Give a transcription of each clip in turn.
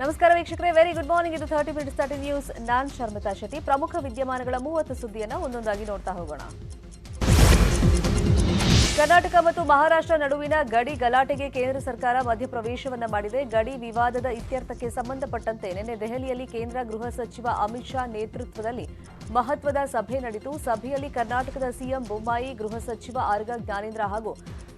ನಮಸ್ಕಾರ ವೀಕ್ಷಕರೇ, very good morning. ಇದು 30 ಮಿನಿಟ್ಸ್ 30 ನ್ಯೂಸ್. ನಾನ್ ಶರ್ಮಿತಾ ಶೆಟ್ಟಿ. ಪ್ರಮುಖ ವಿದ್ಯಮಾನಗಳ 30 ಸುದ್ದಿಯನ್ನು ಒಂದೊಂದಾಗಿ ನೋಡ್ತಾ ಹೋಗೋಣ. ಕರ್ನಾಟಕ ಮತ್ತು ಮಹಾರಾಷ್ಟ್ರ ನಡುವಿನ ಗಡಿ ಗಲಾಟೆಗೆ ಕೇಂದ್ರ ಸರ್ಕಾರ ಮಧ್ಯಪ್ರವೇಶವನ್ನ ಮಾಡಿದೆ. ಗಡಿ ವಿವಾದದ ಇತ್ಯರ್ಥಕ್ಕೆ ಸಂಬಂಧಪಟ್ಟಂತೆ ನಿನ್ನೆ ದೆಹಲಿಯಲ್ಲಿ ಕೇಂದ್ರ ಗೃಹ ಸಚಿವ ಅಮಿತ್ ಶಾ ನೇತೃತ್ವದಲ್ಲಿ ಮಹತ್ವದ ಸಭೆ ನಡೆಯಿತು. ಸಭೆಯಲ್ಲಿ ಕರ್ನಾಟಕದ ಸಿಎಂ ಬೊಮ್ಮಾಯಿ, ಗೃಹ ಸಚಿವ ಆರ್ಗ ಜ್ಞಾನೇಂದ್ರ ಹಾಗೂ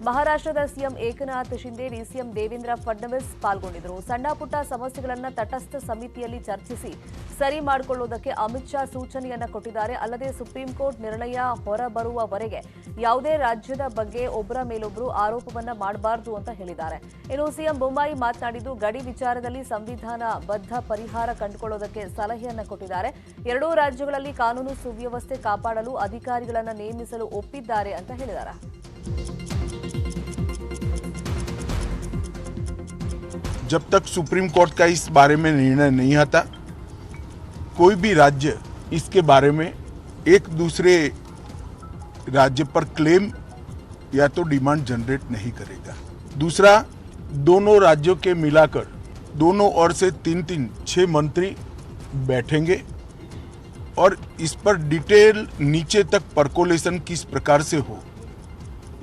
ಮಹಾರಾಷ್ಟ್ರದ ಸಿಎಂ ಏಕನಾಥ್ ಶಿಂದೆ, ಡಿಸಿಎಂ ದೇವೇಂದ್ರ ಫಡ್ನವೀಸ್ ಪಾಲ್ಗೊಂಡಿದ್ದರು. ಸಣ್ಣ ಪುಟ್ಟ ಸಮಸ್ಯೆಗಳನ್ನು ತಟಸ್ಥ ಸಮಿತಿಯಲ್ಲಿ ಚರ್ಚಿಸಿ ಸರಿ ಮಾಡಿಕೊಳ್ಳುವುದಕ್ಕೆ ಅಮಿತ್ ಶಾ ಸೂಚನೆಯನ್ನ ಕೊಟ್ಟಿದ್ದಾರೆ. ಅಲ್ಲದೆ ಸುಪ್ರೀಂ ಕೋರ್ಟ್ ನಿರ್ಣಯ ಹೊರಬರುವವರೆಗೆ ಯಾವುದೇ ರಾಜ್ಯದ ಬಗ್ಗೆ ಒಬ್ಬರ ಮೇಲೊಬ್ಬರು ಆರೋಪವನ್ನ ಮಾಡಬಾರದು ಅಂತ ಹೇಳಿದ್ದಾರೆ. ಇನ್ನು ಸಿಎಂ ಬೊಮ್ಮಾಯಿ ಮಾತನಾಡಿದ್ದು, ಗಡಿ ವಿಚಾರದಲ್ಲಿ ಸಂವಿಧಾನ ಬದ್ಧ ಪರಿಹಾರ ಕಂಡುಕೊಳ್ಳುವುದಕ್ಕೆ ಸಲಹೆಯನ್ನ ಕೊಟ್ಟಿದ್ದಾರೆ. ಎರಡೂ ರಾಜ್ಯಗಳಲ್ಲಿ ಕಾನೂನು ಸುವ್ಯವಸ್ಥೆ ಕಾಪಾಡಲು ಅಧಿಕಾರಿಗಳನ್ನು ನೇಮಿಸಲು ಒಪ್ಪಿದ್ದಾರೆ ಅಂತ ಹೇಳಿದ್ದಾರೆ. जब तक सुप्रीम कोर्ट का इस बारे में निर्णय नहीं आता, कोई भी राज्य इसके बारे में एक दूसरे राज्य पर क्लेम या तो डिमांड जनरेट नहीं करेगा। दूसरा, दोनों राज्यों के मिलाकर दोनों ओर से 6 मंत्री बैठेंगे और इस पर डिटेल नीचे तक परकोलेशन किस प्रकार से हो,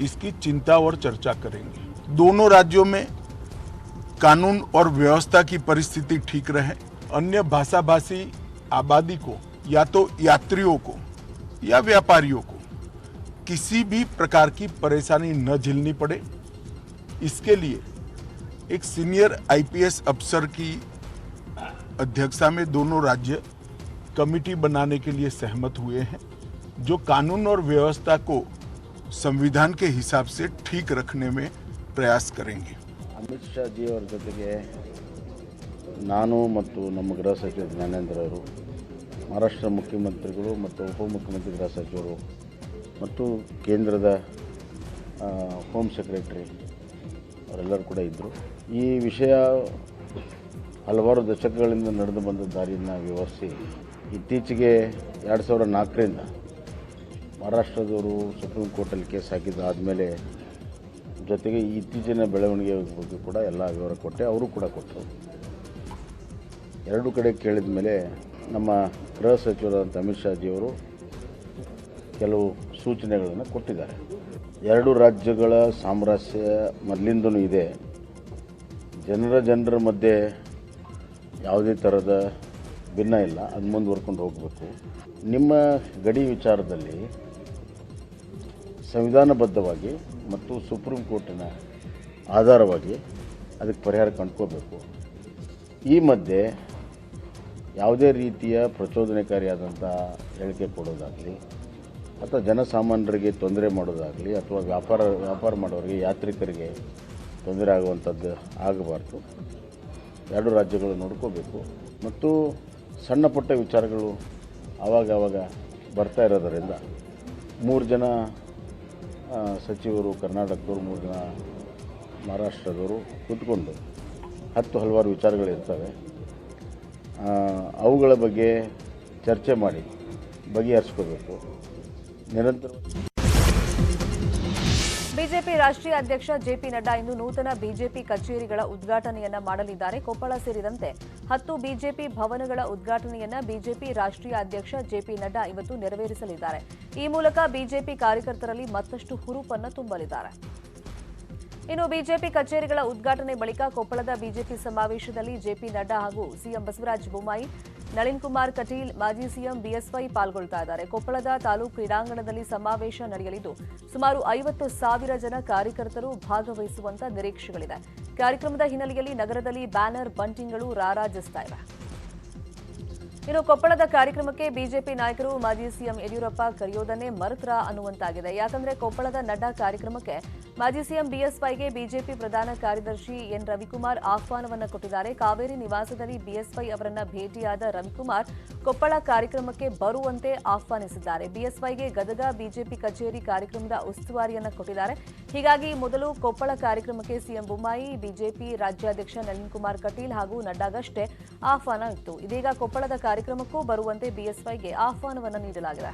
इसकी चिंता और चर्चा करेंगे। दोनों राज्यों में कानून और व्यवस्था की परिस्थिति ठीक रहे, अन्य भाषा भाषी आबादी को या तो यात्रियों को या व्यापारियों को किसी भी प्रकार की परेशानी न झेलनी पड़े, इसके लिए एक सीनियर आईपीएस अफसर की अध्यक्षता में दोनों राज्य कमेटी बनाने के लिए सहमत हुए हैं, जो कानून और व्यवस्था को संविधान के हिसाब से ठीक रखने में प्रयास करेंगे। ಅಮಿತ್ ಶಾ ಜಿ ಅವರ ಜೊತೆಗೆ ನಾನು ಮತ್ತು ನಮ್ಮ ಗೃಹ ಸಚಿವ ಜ್ಞಾನೇಂದ್ರ ಅವರು, ಮಹಾರಾಷ್ಟ್ರ ಮುಖ್ಯಮಂತ್ರಿಗಳು ಮತ್ತು ಉಪಮುಖ್ಯಮಂತ್ರಿ ಗೃಹ ಸಚಿವರು ಮತ್ತು ಕೇಂದ್ರದ ಹೋಮ್ ಸೆಕ್ರೆಟರಿ ಅವರೆಲ್ಲರೂ ಕೂಡ ಇದ್ದರು. ಈ ವಿಷಯ ಹಲವಾರು ದಶಕಗಳಿಂದ ನಡೆದು ಬಂದ ದಾರಿಯನ್ನು ವಿವರಿಸಿ, ಇತ್ತೀಚೆಗೆ 2004ರಿಂದ ಮಹಾರಾಷ್ಟ್ರದವರು ಸುಪ್ರೀಂ ಕೋರ್ಟಲ್ಲಿ ಕೇಸ್ ಹಾಕಿದ್ದಾದಮೇಲೆ ಜೊತೆಗೆ ಇತ್ತೀಚಿನ ಬೆಳವಣಿಗೆ ಬಗ್ಗೆ ಕೂಡ ಎಲ್ಲ ವಿವರ ಕೊಟ್ಟೆ, ಅವರು ಕೂಡ ಕೊಟ್ಟರು. ಎರಡೂ ಕಡೆ ಕೇಳಿದ ಮೇಲೆ ನಮ್ಮ ಗೃಹ ಸಚಿವರಾದಂಥ ಅಮಿತ್ ಶಾ ಜಿಯವರು ಕೆಲವು ಸೂಚನೆಗಳನ್ನು ಕೊಟ್ಟಿದ್ದಾರೆ. ಎರಡು ರಾಜ್ಯಗಳ ಸಾಮರಸ್ಯ ಮೊದಲಿಂದನೂ ಇದೆ. ಜನರ ಮಧ್ಯೆ ಯಾವುದೇ ಥರದ ಭಿನ್ನ ಇಲ್ಲ, ಅದು ಮುಂದುವರ್ಕೊಂಡು ಹೋಗಬೇಕು. ನಿಮ್ಮ ಗಡಿ ವಿಚಾರದಲ್ಲಿ ಸಂವಿಧಾನಬದ್ಧವಾಗಿ ಮತ್ತು ಸುಪ್ರೀಂ ಕೋರ್ಟಿನ ಆಧಾರವಾಗಿ ಅದಕ್ಕೆ ಪರಿಹಾರ ಕಂಡುಕೋಬೇಕು. ಈ ಮಧ್ಯೆ ಯಾವುದೇ ರೀತಿಯ ಪ್ರಚೋದನಕಾರಿಯಾದಂಥ ಹೇಳಿಕೆ ಕೊಡೋದಾಗಲಿ ಅಥವಾ ಜನಸಾಮಾನ್ಯರಿಗೆ ತೊಂದರೆ ಮಾಡೋದಾಗಲಿ ಅಥವಾ ವ್ಯಾಪಾರ ಮಾಡೋರಿಗೆ, ಯಾತ್ರಿಕರಿಗೆ ತೊಂದರೆ ಆಗುವಂಥದ್ದು ಆಗಬಾರ್ದು. ಎರಡು ರಾಜ್ಯಗಳು ನೋಡ್ಕೋಬೇಕು. ಮತ್ತು ಸಣ್ಣ ಪುಟ್ಟ ವಿಚಾರಗಳು ಆವಾಗ ಬರ್ತಾ ಇರೋದರಿಂದ 3 ಜನ ಸಚಿವರು ಕರ್ನಾಟಕದವರು, 3 ಜನ ಮಹಾರಾಷ್ಟ್ರದವರು ಕೂತ್ಕೊಂಡು ಹಲವಾರು ವಿಚಾರಗಳಿರ್ತವೆ, ಅವುಗಳ ಬಗ್ಗೆ ಚರ್ಚೆ ಮಾಡಿ ಬಗೆಹರಿಸ್ಕೋಬೇಕು. ನಿರಂತರ ಬಿಜೆಪಿ ರಾಷ್ಟ್ರೀಯ ಅಧ್ಯಕ್ಷ ಜೆಪಿ ನಡ್ಡಾ ಇಂದು ನೂತನ ಬಿಜೆಪಿ ಕಚೇರಿಗಳ ಉದ್ಘಾಟನೆಯನ್ನ ಮಾಡಲಿದ್ದಾರೆ. ಕೊಪ್ಪಳ ಸೇರಿದಂತೆ 10 ಬಿಜೆಪಿ ಭವನಗಳ ಉದ್ಘಾಟನೆಯನ್ನ ಬಿಜೆಪಿ ರಾಷ್ಟ್ರೀಯ ಅಧ್ಯಕ್ಷ ಜೆಪಿ ನಡ್ಡಾ ಇವತ್ತು ನೆರವೇರಿಸಲಿದ್ದಾರೆ. ಈ ಮೂಲಕ ಬಿಜೆಪಿ ಕಾರ್ಯಕರ್ತರಲ್ಲಿ ಮತ್ತಷ್ಟು ಹುರುಪನ್ನು ತುಂಬಲಿದ್ದಾರೆ. ಇನ್ನು ಬಿಜೆಪಿ ಕಚೇರಿಗಳ ಉದ್ಘಾಟನೆ ಬಳಿಕ ಕೊಪ್ಪಳದ ಬಿಜೆಪಿ ಸಮಾವೇಶದಲ್ಲಿ ಜೆಪಿ ನಡ್ಡಾ ಹಾಗೂ ಸಿಎಂ ಬಸವರಾಜ ಬೊಮ್ಮಾಯಿ, ನಳಿನ್ ಕುಮಾರ್ ಕಟೀಲ್, ಮಾಜಿ ಸಿಎಂ ಬಿಎಸ್ವೈ ಪಾಲ್ಗೊಳ್ತಾ ಇದ್ದಾರೆ. ಕೊಪ್ಪಳದ ತಾಲೂಕು ಕ್ರೀಡಾಂಗಣದಲ್ಲಿ ಸಮಾವೇಶ ನಡೆಯಲಿದ್ದು ಸುಮಾರು 50,000 ಜನ ಕಾರ್ಯಕರ್ತರು ಭಾಗವಹಿಸುವಂತ ನಿರೀಕ್ಷೆಗಳಿದೆ. ಕಾರ್ಯಕ್ರಮದ ಹಿನ್ನೆಲೆಯಲ್ಲಿ ನಗರದಲ್ಲಿ ಬ್ಯಾನರ್ ಬಂಟಿಂಗ್ಗಳು ರಾರಾಜಿಸ್ತಾ ಇವೆ. ಇನ್ನು ಕೊಪ್ಪಳದ ಕಾರ್ಯಕ್ರಮಕ್ಕೆ ಬಿಜೆಪಿ ನಾಯಕರು ಮಾಜಿ ಸಿಎಂ ಯಡಿಯೂರಪ್ಪ ಕರೆಯೋದನ್ನೇ ಮರೆತ್ರ ಅನ್ನುವಂತಾಗಿದೆ. ಯಾಕಂದ್ರೆ ಕೊಪ್ಪಳದ ನಡ್ಡಾ ಕಾರ್ಯಕ್ರಮಕ್ಕೆ ಮಾಜಿ ಸಿಎಂ ಬಿಎಸ್ವೈಗೆ ಬಿಜೆಪಿ ಪ್ರಧಾನ ಕಾರ್ಯದರ್ಶಿ ಎನ್ ರವಿಕುಮಾರ್ ಆಹ್ವಾನವನ್ನು ಕೊಟ್ಟಿದ್ದಾರೆ. ಕಾವೇರಿ ನಿವಾಸದಲ್ಲಿ ಬಿಎಸ್ವೈ ಅವರನ್ನ ಭೇಟಿಯಾದ ರವಿಕುಮಾರ್ ಕೊಪ್ಪಳ ಕಾರ್ಯಕ್ರಮಕ್ಕೆ ಬರುವಂತೆ ಆಹ್ವಾನಿಸಿದ್ದಾರೆ. ಬಿಎಸ್ವೈಗೆ ಗದಗ ಬಿಜೆಪಿ ಕಚೇರಿ ಕಾರ್ಯಕ್ರಮದ ಉಸ್ತುವಾರಿಯನ್ನ ಕೊಟ್ಟಿದ್ದಾರೆ. ಹೀಗಾಗಿ ಮೊದಲು ಕೊಪ್ಪಳ ಕಾರ್ಯಕ್ರಮಕ್ಕೆ ಸಿಎಂ ಬೊಮ್ಮಾಯಿ, ಬಿಜೆಪಿ ರಾಜ್ಯಾಧ್ಯಕ್ಷ ನಳಿನ್ ಕುಮಾರ್ ಕಟೀಲ್ ಹಾಗೂ ನಡ್ಡಾಗಷ್ಟೇ ಆಹ್ವಾನ ಇತ್ತು. ಇದೀಗ ಕೊಪ್ಪಳದ ಕಾರ್ಯಕ್ರಮಕ್ಕೂ ಬರುವಂತೆ ಬಿಎಸ್ವೈಗೆ ಆಹ್ವಾನವನ್ನು ನೀಡಲಾಗಿದೆ.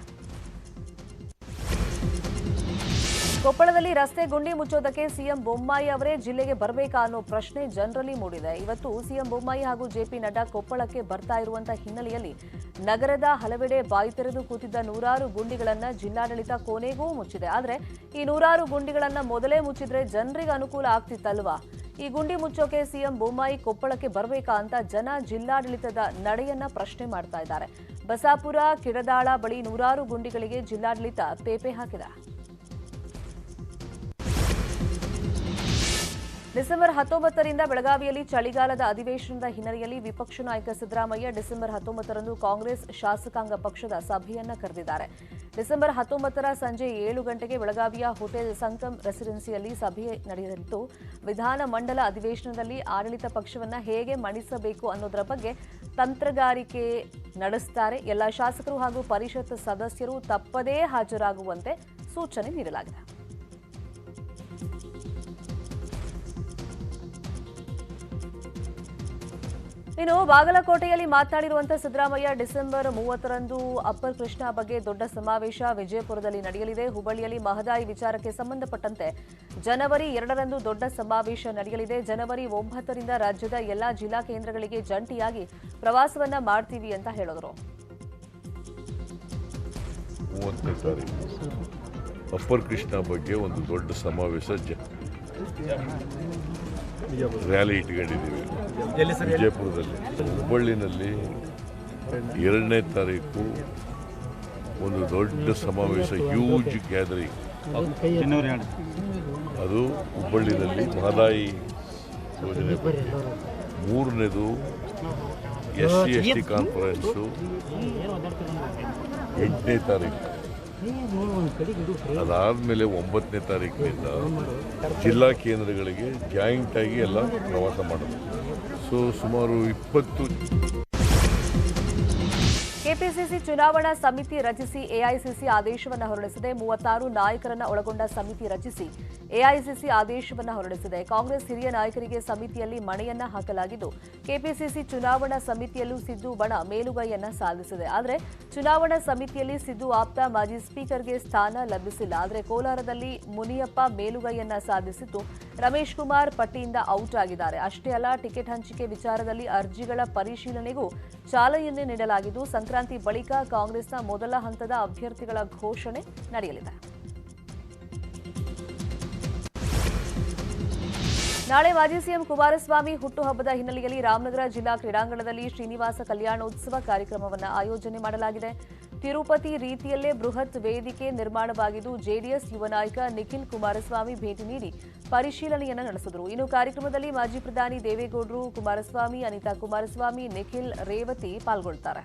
ಕೊಪ್ಪಳದಲ್ಲಿ ರಸ್ತೆ ಗುಂಡಿ ಮುಚ್ಚೋದಕ್ಕೆ ಸಿಎಂ ಬೊಮ್ಮಾಯಿ ಅವರೇ ಜಿಲ್ಲೆಗೆ ಬರಬೇಕಾ ಅನ್ನೋ ಪ್ರಶ್ನೆ ಜನರಲ್ಲಿ ಮೂಡಿದೆ. ಇವತ್ತು ಸಿಎಂ ಬೊಮ್ಮಾಯಿ ಹಾಗೂ ಜೆಪಿ ನಡ್ಡಾ ಕೊಪ್ಪಳಕ್ಕೆ ಬರ್ತಾ ಇರುವಂತಹ ಹಿನ್ನೆಲೆಯಲ್ಲಿ ನಗರದ ಹಲವೆಡೆ ಬಾಯಿ ತೆರೆದು ಕೂತಿದ್ದ ನೂರಾರು ಗುಂಡಿಗಳನ್ನು ಜಿಲ್ಲಾಡಳಿತ ಕೊನೆಗೂ ಮುಚ್ಚಿದೆ. ಆದರೆ ಈ ನೂರಾರು ಗುಂಡಿಗಳನ್ನು ಮೊದಲೇ ಮುಚ್ಚಿದ್ರೆ ಜನರಿಗೆ ಅನುಕೂಲ ಆಗ್ತಿತ್ತಲ್ವಾ? ಈ ಗುಂಡಿ ಮುಚ್ಚೋಕೆ ಸಿಎಂ ಬೊಮ್ಮಾಯಿ ಕೊಪ್ಪಳಕ್ಕೆ ಬರಬೇಕಾ ಅಂತ ಜನ ಜಿಲ್ಲಾಡಳಿತದ ನಡೆಯನ್ನ ಪ್ರಶ್ನೆ ಮಾಡ್ತಾ ಇದ್ದಾರೆ. ಬಸಾಪುರ, ಕಿಡದಾಳ ಬಳಿ ನೂರಾರು ಗುಂಡಿಗಳಿಗೆ ಜಿಲ್ಲಾಡಳಿತ ಪೇಪೆ ಹಾಕಿದೆ. ಡಿಸೆಂಬರ್ 19ರಿಂದ ಬೆಳಗಾವಿಯಲ್ಲಿ ಚಳಿಗಾಲದ ಅಧಿವೇಶನದ ಹಿನ್ನೆಲೆಯಲ್ಲಿ ವಿಪಕ್ಷ ನಾಯಕ ಸಿದ್ದರಾಮಯ್ಯ ಡಿಸೆಂಬರ್ 19ರಂದು ಕಾಂಗ್ರೆಸ್ ಶಾಸಕಾಂಗ ಪಕ್ಷದ ಸಭೆಯನ್ನ ಕರೆದಿದ್ದಾರೆ. ಡಿಸೆಂಬರ್ 19ರ ಸಂಜೆ 7 ಗಂಟೆಗೆ ಬೆಳಗಾವಿಯ ಹೋಟೆಲ್ ಸಂಗಮ್ ರೆಸಿಡೆನ್ಸಿಯಲ್ಲಿ ಸಭೆ ನಡೆಯಲಿದ್ದು, ವಿಧಾನ ಮಂಡಲ ಅಧಿವೇಶನದಲ್ಲಿ ಆಡಳಿತ ಪಕ್ಷವನ್ನ ಹೇಗೆ ಮಣಿಸಬೇಕು ಅನ್ನೋದರ ಬಗ್ಗೆ ತಂತ್ರಗಾರಿಕೆ ನಡೆಸುತ್ತಾರೆ. ಎಲ್ಲ ಶಾಸಕರು ಹಾಗೂ ಪರಿಷತ್ ಸದಸ್ಯರು ತಪ್ಪದೇ ಹಾಜರಾಗುವಂತೆ ಸೂಚನೆ ನೀಡಲಾಗಿದೆ. ಇನ್ನು ಬಾಗಲಕೋಟೆಯಲ್ಲಿ ಮಾತನಾಡಿರುವಂತಹ ಸಿದ್ದರಾಮಯ್ಯ ಡಿಸೆಂಬರ್ 30ರಂದು ಅಪ್ಪರ್ ಕೃಷ್ಣ ಬಗ್ಗೆ ದೊಡ್ಡ ಸಮಾವೇಶ ವಿಜಯಪುರದಲ್ಲಿ ನಡೆಯಲಿದೆ. ಹುಬ್ಬಳ್ಳಿಯಲ್ಲಿ ಮಹದಾಯಿ ವಿಚಾರಕ್ಕೆ ಸಂಬಂಧಪಟ್ಟಂತೆ ಜನವರಿ 2ರಂದು ದೊಡ್ಡ ಸಮಾವೇಶ ನಡೆಯಲಿದೆ. ಜನವರಿ 9ರಿಂದ ರಾಜ್ಯದ ಎಲ್ಲಾ ಜಿಲ್ಲಾ ಕೇಂದ್ರಗಳಿಗೆ ಜಂಟಿಯಾಗಿ ಪ್ರವಾಸವನ್ನ ಮಾಡ್ತೀವಿ ಅಂತ ಹೇಳಿದರು. 30ನೇ ತಾರೀಕು ಅಪ್ಪರ್ ಕೃಷ್ಣ ಬಗ್ಗೆ ಒಂದು ದೊಡ್ಡ ಸಮಾವೇಶ ರ್ಯಾಲಿ ಇಟ್ಕೊಂಡಿದ್ದೀವಿ ವಿಜಯಪುರದಲ್ಲಿ. ಹುಬ್ಬಳ್ಳಿನಲ್ಲಿ 2ನೇ ತಾರೀಕು ಒಂದು ದೊಡ್ಡ ಸಮಾವೇಶ, ಹ್ಯೂಜ್ ಗ್ಯಾದರಿಂಗ್, ಅದು ಹುಬ್ಬಳ್ಳಿನಲ್ಲಿ ಮಹದಾಯಿ ಯೋಜನೆ ಬಗ್ಗೆ. 3ನೇದು SC/ST ಕಾನ್ಫರೆನ್ಸು 8ನೇ ತಾರೀಕು. ಅದಾದಮೇಲೆ 9ನೇ ತಾರೀಕಿನಿಂದ ಜಿಲ್ಲಾ ಕೇಂದ್ರಗಳಿಗೆ ಜಾಯಿಂಟ್ ಆಗಿ ಎಲ್ಲ ಪ್ರವಾಸ ಮಾಡೋದು. ಸುಮಾರು 20 ಕೆಪಿಸಿಸಿ ಚುನಾವಣಾ ಸಮಿತಿ ರಚಿಸಿ ಎಐಸಿಸಿ ಆದೇಶವನ್ನು ಹೊರಡಿಸಿದೆ. 36 ನಾಯಕರನ್ನ ಒಳಗೊಂಡ ಸಮಿತಿ ರಚಿಸಿ ಎಐಸಿಸಿ ಆದೇಶವನ್ನು ಹೊರಡಿಸಿದೆ. ಕಾಂಗ್ರೆಸ್ ಹಿರಿಯ ನಾಯಕರಿಗೆ ಸಮಿತಿಯಲ್ಲಿ ಮಣೆಯನ್ನ ಹಾಕಲಾಗಿದ್ದು, ಕೆಪಿಸಿಸಿ ಚುನಾವಣಾ ಸಮಿತಿಯಲ್ಲೂ ಸಿದ್ದು ಬಣ ಮೇಲುಗೈಯನ್ನ ಸಾಧಿಸಿದೆ. ಆದರೆ ಚುನಾವಣಾ ಸಮಿತಿಯಲ್ಲಿ ಸಿದ್ದು ಆಪ್ತ ಮಾಜಿ ಸ್ಪೀಕರ್ಗೆ ಸ್ಥಾನ ಲಭಿಸಿಲ್ಲ. ಆದರೆ ಕೋಲಾರದಲ್ಲಿ ಮುನಿಯಪ್ಪ ಮೇಲುಗೈಯನ್ನ ಸಾಧಿಸಿದ್ದು, ರಮೇಶ್ ಕುಮಾರ್ ಪಟ್ಟಿಯಿಂದ ಔಟ್ ಆಗಿದ್ದಾರೆ. ಅಷ್ಟೇ ಅಲ್ಲ, ಟಿಕೆಟ್ ಹಂಚಿಕೆ ವಿಚಾರದಲ್ಲಿ ಅರ್ಜಿಗಳ ಪರಿಶೀಲನೆಗೂ ಚಾಲನೆಯನ್ನೇ ನೀಡಲಾಗಿದ್ದು, ಸಂಕ್ರಾಂತಿ ಬಳಿಕ ಕಾಂಗ್ರೆಸ್ನ ಮೊದಲ ಹಂತದ ಅಭ್ಯರ್ಥಿಗಳ ಘೋಷಣೆ ನಡೆಯಲಿದೆ. ನಾಳೆ ಮಾಜಿ ಸಿಎಂ ಕುಮಾರಸ್ವಾಮಿ ಹುಟ್ಟುಹಬ್ಬದ ಹಿನ್ನೆಲೆಯಲ್ಲಿ ರಾಮನಗರ ಜಿಲ್ಲಾ ಕ್ರೀಡಾಂಗಣದಲ್ಲಿ ಶ್ರೀನಿವಾಸ ಕಲ್ಯಾಣೋತ್ಸವ ಕಾರ್ಯಕ್ರಮವನ್ನು ಆಯೋಜನೆ ಮಾಡಲಾಗಿದೆ. ತಿರುಪತಿ ರೀತಿಯಲ್ಲೇ ಬೃಹತ್ ವೇದಿಕೆ ನಿರ್ಮಾಣವಾಗಿದ್ದು, ಜೆಡಿಎಸ್ ಯುವ ನಾಯಕ ನಿಖಿಲ್ ಕುಮಾರಸ್ವಾಮಿ ಭೇಟಿ ನೀಡಿ ಪರಿಶೀಲನೆಯನ್ನು ನಡೆಸಿದರು. ಇನ್ನು ಕಾರ್ಯಕ್ರಮದಲ್ಲಿ ಮಾಜಿ ಪ್ರಧಾನಿ ದೇವೇಗೌಡರು, ಕುಮಾರಸ್ವಾಮಿ, ಅನಿತಾ ಕುಮಾರಸ್ವಾಮಿ, ನಿಖಿಲ್, ರೇವತಿ ಪಾಲ್ಗೊಳ್ಳುತ್ತಾರೆ.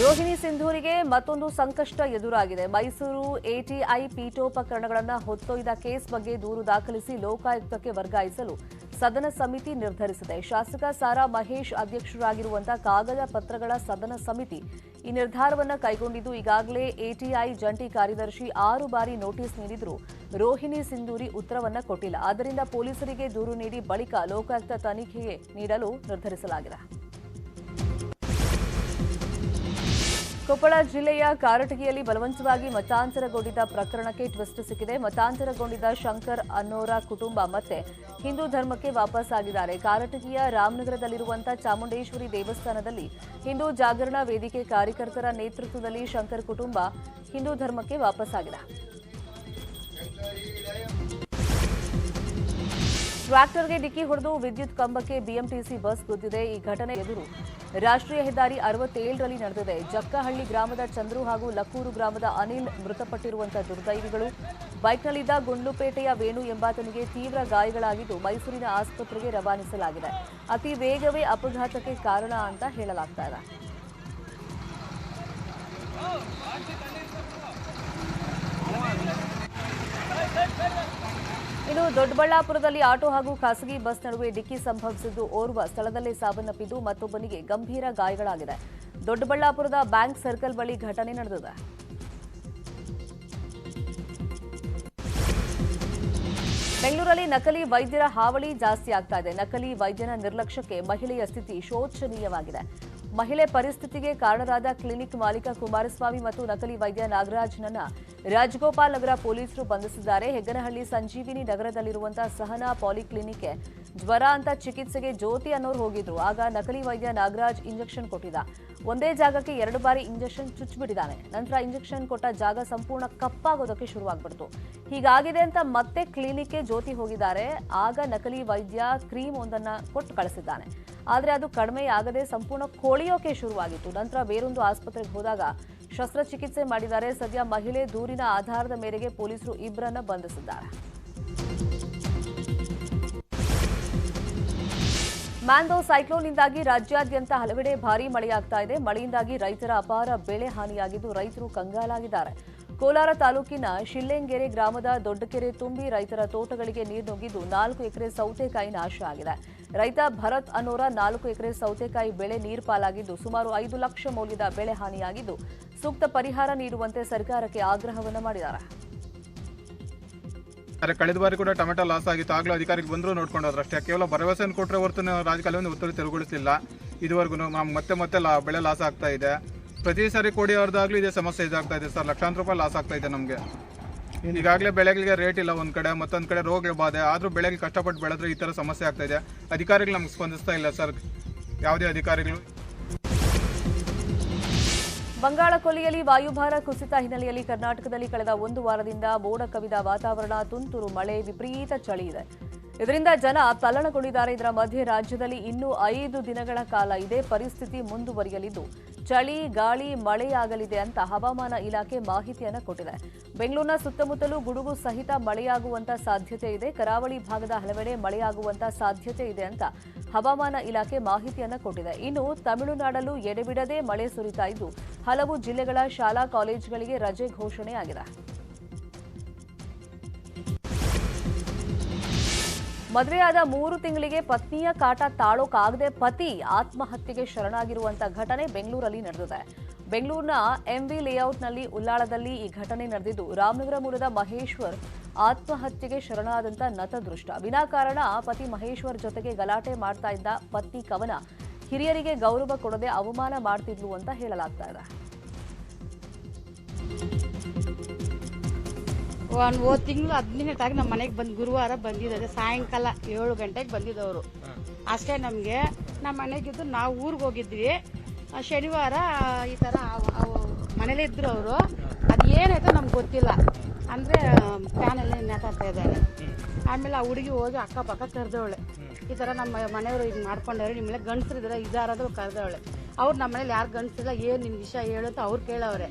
ರೋಹಿಣಿ ಸಿಂಧೂರಿಗೆ ಮತ್ತೊಂದು ಸಂಕಷ್ಟ ಎದುರಾಗಿದೆ. ಮೈಸೂರು ಎಟಿಐ ಪೀಠೋಪಕರಣಗಳನ್ನು ಹೊತ್ತೊಯ್ದ ಕೇಸ್ ಬಗ್ಗೆ ದೂರು ದಾಖಲಿಸಿ ಲೋಕಾಯುಕ್ತಕ್ಕೆ ವರ್ಗಾಯಿಸಲು ಸದನ ಸಮಿತಿ ನಿರ್ಧರಿಸಿದೆ. ಶಾಸಕ ಸಾರಾ ಮಹೇಶ್ ಅಧ್ಯಕ್ಷರಾಗಿರುವಂತಹ ಕಾಗದ ಪತ್ರಗಳ ಸದನ ಸಮಿತಿ ಈ ನಿರ್ಧಾರವನ್ನು ಕೈಗೊಂಡಿದ್ದು, ಈಗಾಗಲೇ ಎಟಿಐ ಜಂಟಿ ಕಾರ್ಯದರ್ಶಿ 6 ಬಾರಿ ನೋಟಿಸ್ ನೀಡಿದರೂ ರೋಹಿಣಿ ಸಿಂಧೂರಿ ಉತ್ತರವನ್ನ ಕೊಟ್ಟಿಲ್ಲ. ಆದ್ದರಿಂದ ಪೊಲೀಸರಿಗೆ ದೂರು ನೀಡಿ ಬಳಿಕ ಲೋಕಾಯುಕ್ತ ತನಿಖೆಗೆ ನೀಡಲು ನಿರ್ಧರಿಸಲಾಗಿದೆ. ಕೊಪ್ಪಳ ಜಿಲ್ಲೆಯ ಕಾರಟಗಿಯಲ್ಲಿ ಬಲವಂತವಾಗಿ ಮತಾಂತರಗೊಂಡಿದ್ದ ಪ್ರಕರಣಕ್ಕೆ ಟ್ವಿಸ್ಟ್ ಸಿಕ್ಕಿದೆ. ಮತಾಂತರಗೊಂಡಿದ್ದ ಶಂಕರ್ ಅನ್ನೋರ ಕುಟುಂಬ ಮತ್ತೆ ಹಿಂದೂ ಧರ್ಮಕ್ಕೆ ವಾಪಸ್ ಆಗಿದ್ದಾರೆ. ಕಾರಟಗಿಯ ರಾಮನಗರದಲ್ಲಿರುವಂತಹ ಚಾಮುಂಡೇಶ್ವರಿ ದೇವಸ್ಥಾನದಲ್ಲಿ ಹಿಂದೂ ಜಾಗರಣ ವೇದಿಕೆ ಕಾರ್ಯಕರ್ತರ ನೇತೃತ್ವದಲ್ಲಿ ಶಂಕರ್ ಕುಟುಂಬ ಹಿಂದೂ ಧರ್ಮಕ್ಕೆ ವಾಪಸ್ ಆಗಿದೆ. ಟ್ರ್ಯಾಕ್ಟರ್ಗೆ ಡಿಕ್ಕಿ ಹೊಡೆದು ವಿದ್ಯುತ್ ಕಂಬಕ್ಕೆ ಬಿಎಂಟಿಸಿ ಬಸ್ ಗುದ್ದಿದೆ. ಈ ಘಟನೆ ಎದುರು ರಾಷ್ಟ್ರೀಯ ಹೆದ್ದಾರಿ 67ರಲ್ಲಿ ನಡೆದಿದೆ. ಜಕ್ಕಹಳ್ಳಿ ಗ್ರಾಮದ ಚಂದ್ರು ಹಾಗೂ ಲಕ್ಕೂರು ಗ್ರಾಮದ ಅನಿಲ್ ಮೃತಪಟ್ಟಿರುವಂತಹ ದುರ್ದೈವಿಗಳು. ಬೈಕ್ನಲ್ಲಿದ್ದ ಗುಂಡ್ಲುಪೇಟೆಯ ವೇಣು ಎಂಬಾತನಿಗೆ ತೀವ್ರ ಗಾಯಗಳಾಗಿದ್ದು ಮೈಸೂರಿನ ಆಸ್ಪತ್ರೆಗೆ ರವಾನಿಸಲಾಗಿದೆ. ಅತಿ ವೇಗವೇ ಅಪಘಾತಕ್ಕೆ ಕಾರಣ ಅಂತ ಹೇಳಲಾಗ್ತಾ ಇದೆ. ಇನ್ನು ದೊಡ್ಡಬಳ್ಳಾಪುರದಲ್ಲಿ ಆಟೋ ಹಾಗೂ ಖಾಸಗಿ ಬಸ್ ನಡುವೆ ಡಿಕ್ಕಿ ಸಂಭವಿಸಿದ್ದು, ಓರ್ವ ಸ್ಥಳದಲ್ಲೇ ಸಾವನ್ನಪ್ಪಿದ್ದು ಮತ್ತೊಬ್ಬನಿಗೆ ಗಂಭೀರ ಗಾಯಗಳಾಗಿದೆ. ದೊಡ್ಡಬಳ್ಳಾಪುರದ ಬ್ಯಾಂಕ್ ಸರ್ಕಲ್ ಬಳಿ ಘಟನೆ ನಡೆದಿದೆ. ಬೆಂಗಳೂರಲ್ಲಿ ನಕಲಿ ವೈದ್ಯರ ಹಾವಳಿ ಜಾಸ್ತಿ ಆಗ್ತಾ ಇದೆ. ನಕಲಿ ವೈದ್ಯನ ನಿರ್ಲಕ್ಷ್ಯಕ್ಕೆ ಮಹಿಳೆಯ ಸ್ಥಿತಿ ಶೋಚನೀಯವಾಗಿದೆ. ಮಹಿಳೆ ಪರಿಸ್ಥಿತಿಗೆ ಕಾರಣರಾದ ಕ್ಲಿನಿಕ್ ಮಾಲೀಕ ಕುಮಾರಸ್ವಾಮಿ ಮತ್ತು ನಕಲಿ ವೈದ್ಯ ನಾಗರಾಜ್ನನ್ನ ರಾಜಗೋಪಾಲ್ ನಗರ ಪೊಲೀಸರು ಬಂಧಿಸಿದ್ದಾರೆ. ಹೆಗ್ಗನಹಳ್ಳಿ ಸಂಜೀವಿನಿ ನಗರದಲ್ಲಿರುವಂತಹ ಸಹನಾ ಪಾಲಿಕ್ಲಿನಿಕ್ಗೆ ಜ್ವರ ಅಂತ ಚಿಕಿತ್ಸೆಗೆ ಜ್ಯೋತಿ ಅನ್ನೋರು ಹೋಗಿದ್ರು. ಆಗ ನಕಲಿ ವೈದ್ಯ ನಾಗರಾಜ್ ಇಂಜೆಕ್ಷನ್ ಕೊಟ್ಟಿದ್ದ. ಒಂದೇ ಜಾಗಕ್ಕೆ 2 ಬಾರಿ ಇಂಜೆಕ್ಷನ್ ಚುಚ್ಚಿಬಿಟ್ಟಿದ್ದಾನೆ. ನಂತರ ಇಂಜೆಕ್ಷನ್ ಕೊಟ್ಟ ಜಾಗ ಸಂಪೂರ್ಣ ಕಪ್ಪಾಗೋದಕ್ಕೆ ಶುರುವಾಗ್ಬಿಡ್ತು. ಹೀಗಾಗಿದೆ ಅಂತ ಮತ್ತೆ ಕ್ಲಿನಿಕ್ಗೆ ಜ್ಯೋತಿ ಹೋಗಿದ್ದಾರೆ. ಆಗ ನಕಲಿ ವೈದ್ಯ ಕ್ರೀಮ್ ಒಂದನ್ನ ಕೊಟ್ಟು ಕಳಿಸಿದ್ದಾನೆ. ಆದರೆ ಅದು ಕಡಿಮೆಯಾಗದೆ ಸಂಪೂರ್ಣ ಕೊಳೆಯೋಕೆ ಶುರುವಾಗಿತ್ತು. ನಂತರ ಬೇರೊಂದು ಆಸ್ಪತ್ರೆಗೆ ಹೋದಾಗ ಶಸ್ತ್ರಚಿಕಿತ್ಸೆ ಮಾಡಿದ್ದಾರೆ. ಸದ್ಯ ಮಹಿಳೆ ದೂರಿನ ಆಧಾರದ ಮೇರೆಗೆ ಪೊಲೀಸರು ಇಬ್ಬರನ್ನ ಬಂಧಿಸಿದ್ದಾರೆ. ಮ್ಯಾಂದೋ ಸೈಕ್ಲೋನ್ನಿಂದಾಗಿ ರಾಜ್ಯಾದ್ಯಂತ ಹಲವೆಡೆ ಭಾರೀ ಮಳೆಯಾಗ್ತಾ ಇದೆ. ಮಳೆಯಿಂದಾಗಿ ರೈತರ ಅಪಾರ ಬೆಳೆ ಹಾನಿಯಾಗಿದ್ದು ರೈತರು ಕಂಗಾಲಾಗಿದ್ದಾರೆ. ಕೋಲಾರ ತಾಲೂಕಿನ ಶಿಲ್ಲೆಂಗೆರೆ ಗ್ರಾಮದ ದೊಡ್ಡಕೆರೆ ತುಂಬಿ ರೈತರ ತೋಟಗಳಿಗೆ ನೀರು ನುಗ್ಗಿದ್ದು 4 ಎಕರೆ ಸೌತೆಕಾಯಿ ನಾಶ ಆಗಿದೆ. ರೈತ ಭರತ್ ಅನ್ನೋರ 4 ಎಕರೆ ಸೌತೆಕಾಯಿ ಬೆಳೆ ನೀರ್ಪಾಲಾಗಿದ್ದು ಸುಮಾರು 5 ಲಕ್ಷ ಮೌಲ್ಯದ ಬೆಳೆ ಹಾನಿಯಾಗಿದ್ದು ಸೂಕ್ತ ಪರಿಹಾರ ನೀಡುವಂತೆ ಸರ್ಕಾರಕ್ಕೆ ಆಗ್ರಹವನ್ನು ಮಾಡಿದ್ದಾರೆ. ಕಳೆದ ಬಾರಿ ಕೂಡ ಟೊಮೆಟೊ ಲಾಸ್ ಆಗಿತ್ತು. ಆಗಲೂ ಅಧಿಕಾರಿಗೆ ಬಂದರೂ ನೋಡ್ಕೊಂಡು ಹೋದ್ರು ಅಷ್ಟೇ. ಕೇವಲ ಭರವಸೆಯನ್ನು ಕೊಟ್ಟರೆ ಹೊರತು ರಾಜಕಾಲವನ್ನು ಉತ್ತರ ತಿರುಗೊಳಿಸಲಿಲ್ಲ. ಇದುವರೆಗೂ ಮತ್ತೆ ಬೆಳೆ ಲಾಸ್ ಆಗ್ತಾ ಇದೆ. ಪ್ರತಿ ಸಾರಿ ಕೋಡಿ ಅವ್ರದ್ದಾಗಲೂ ಇದೇ ಸಮಸ್ಯೆ ಇದಾಗ್ತಾ ಇದೆ ಸರ್. ಲಕ್ಷಾಂತರ ರೂಪಾಯಿ ಲಾಸ್ ಆಗ್ತಾ ಇದೆ ನಮಗೆ. ಈಗಾಗಲೇ ಬೆಳೆಗಳಿಗೆ ರೇಟ್ ಇಲ್ಲ ಒಂದು ಕಡೆ, ಮತ್ತೊಂದು ಕಡೆ ರೋಗಗಳ ಬಾಧೆ. ಆದರೂ ಬೆಳೆಗೆ ಕಷ್ಟಪಟ್ಟು ಬೆಳೆದ್ರೆ ಈ ಥರ ಸಮಸ್ಯೆ ಆಗ್ತಾ ಇದೆ. ಅಧಿಕಾರಿಗಳು ನಮ್ಗೆ ಸ್ಪಂದಿಸ್ತಾ ಇಲ್ಲ ಸರ್, ಯಾವುದೇ ಅಧಿಕಾರಿಗಳು. ಬಂಗಾಳ ಕೊಲ್ಲಿಯಲ್ಲಿ ವಾಯುಭಾರ ಕುಸಿತ ಹಿನ್ನೆಲೆಯಲ್ಲಿ ಕರ್ನಾಟಕದಲ್ಲಿ ಕಳೆದ 1 ವಾರದಿಂದ ಮೋಡ ಕವಿದ ವಾತಾವರಣ, ತುಂತುರು ಮಳೆ, ವಿಪರೀತ ಚಳಿ ಇದೆ. ಇದರಿಂದ ಜನ ತಲ್ಲಣಗೊಂಡಿದ್ದಾರೆ. ಇದರ ಮಧ್ಯೆ ರಾಜ್ಯದಲ್ಲಿ ಇನ್ನೂ 5 ದಿನಗಳ ಕಾಲ ಇದೇ ಪರಿಸ್ಥಿತಿ ಮುಂದುವರಿಯಲಿದ್ದು ಚಳಿ, ಗಾಳಿ, ಮಳೆಯಾಗಲಿದೆ ಅಂತ ಹವಾಮಾನ ಇಲಾಖೆ ಮಾಹಿತಿಯನ್ನು ಕೊಟ್ಟಿದೆ. ಬೆಂಗಳೂರಿನ ಸುತ್ತಮುತ್ತಲೂ ಗುಡುಗು ಸಹಿತ ಮಳೆಯಾಗುವಂತ ಸಾಧ್ಯತೆ ಇದೆ. ಕರಾವಳಿ ಭಾಗದ ಹಲವೆಡೆ ಮಳೆಯಾಗುವಂತ ಸಾಧ್ಯತೆ ಇದೆ ಅಂತ ಹವಾಮಾನ ಇಲಾಖೆ ಮಾಹಿತಿಯನ್ನು ಕೊಟ್ಟಿದೆ. ಇನ್ನು ತಮಿಳುನಾಡಲ್ಲೂ ಎಡೆಬಿಡದೆ ಮಳೆ ಸುರಿತಾ ಇದ್ದು ಹಲವು ಜಿಲ್ಲೆಗಳ ಶಾಲಾ ಕಾಲೇಜುಗಳಿಗೆ ರಜೆ ಘೋಷಣೆಯಾಗಿದೆ. ಮದುವೆಯಾದ 3 ತಿಂಗಳಿಗೆ ಪತ್ನಿಯ ಕಾಟ ತಾಳೋಕಾಗದೆ ಪತಿ ಆತ್ಮಹತ್ಯೆಗೆ ಶರಣಾಗಿರುವಂತ ಘಟನೆ ಬೆಂಗಳೂರಲ್ಲಿ ನಡೆದಿದೆ. ಬೆಂಗಳೂರಿನ ಎಂವಿ ಲೇಔಟ್ನಲ್ಲಿ ಉಲ್ಲಾಳದಲ್ಲಿ ಈ ಘಟನೆ ನಡೆದಿದ್ದು ರಾಮನಗರ ಮೂಲದ ಮಹೇಶ್ವರ್ ಆತ್ಮಹತ್ಯೆಗೆ ಶರಣಾದಂತ ನತದೃಷ್ಟ. ವಿನಾಕಾರಣ ಪತಿ ಮಹೇಶ್ವರ್ ಜೊತೆಗೆ ಗಲಾಟೆ ಮಾಡ್ತಾ ಇದ್ದ ಪತ್ನಿ ಕವನ ಹಿರಿಯರಿಗೆ ಗೌರವ ಕೊಡದೆ ಅವಮಾನ ಮಾಡ್ತಿದ್ಲು ಅಂತ ಹೇಳಲಾಗ್ತಾ ಇದೆ. ಹೋದ ತಿಂಗಳು 17ನೇ ತಾರೀಕು ನಮ್ಮ ಮನೆಗೆ ಬಂದು ಗುರುವಾರ ಬಂದಿದ್ದಾರೆ. ಸಾಯಂಕಾಲ 7 ಗಂಟೆಗೆ ಬಂದಿದ್ದವರು ಅಷ್ಟೇ. ನಮಗೆ ನಮ್ಮ ಮನೆಗಿದ್ದು ನಾವು ಊರಿಗೆ ಹೋಗಿದ್ವಿ. ಶನಿವಾರ ಈ ಥರ ಮನೇಲೇ ಇದ್ರು ಅವರು. ಅದು ಏನಾಯ್ತೋ ನಮ್ಗೆ ಗೊತ್ತಿಲ್ಲ. ಅಂದರೆ ಫ್ಯಾನಲ್ಲಿ ನೆತಾಡ್ತಾ ಇದ್ದಾರೆ. ಆಮೇಲೆ ಆ ಹುಡುಗಿ ಹೋಗಿ ಅಕ್ಕಪಕ್ಕ ಕರೆದವಳೆ. ಈ ಥರ ನಮ್ಮ ಮನೆಯವರು ಇದು ಮಾಡ್ಕೊಂಡವ್ರೆ, ನಿಮ್ಮೆಲ್ಲ ಗಂಡಸರಿದ್ರೆ ಇದಾರಾದ್ರು ಕರೆದವಳೆ. ಅವ್ರು ನಮ್ಮ ಮನೇಲಿ ಯಾರು ಗಂಡಸಿಲ್ಲ, ಏನು ನಿಮ್ಮ ವಿಷಯ ಹೇಳು ಅಂತ ಅವ್ರು ಕೇಳವ್ರೆ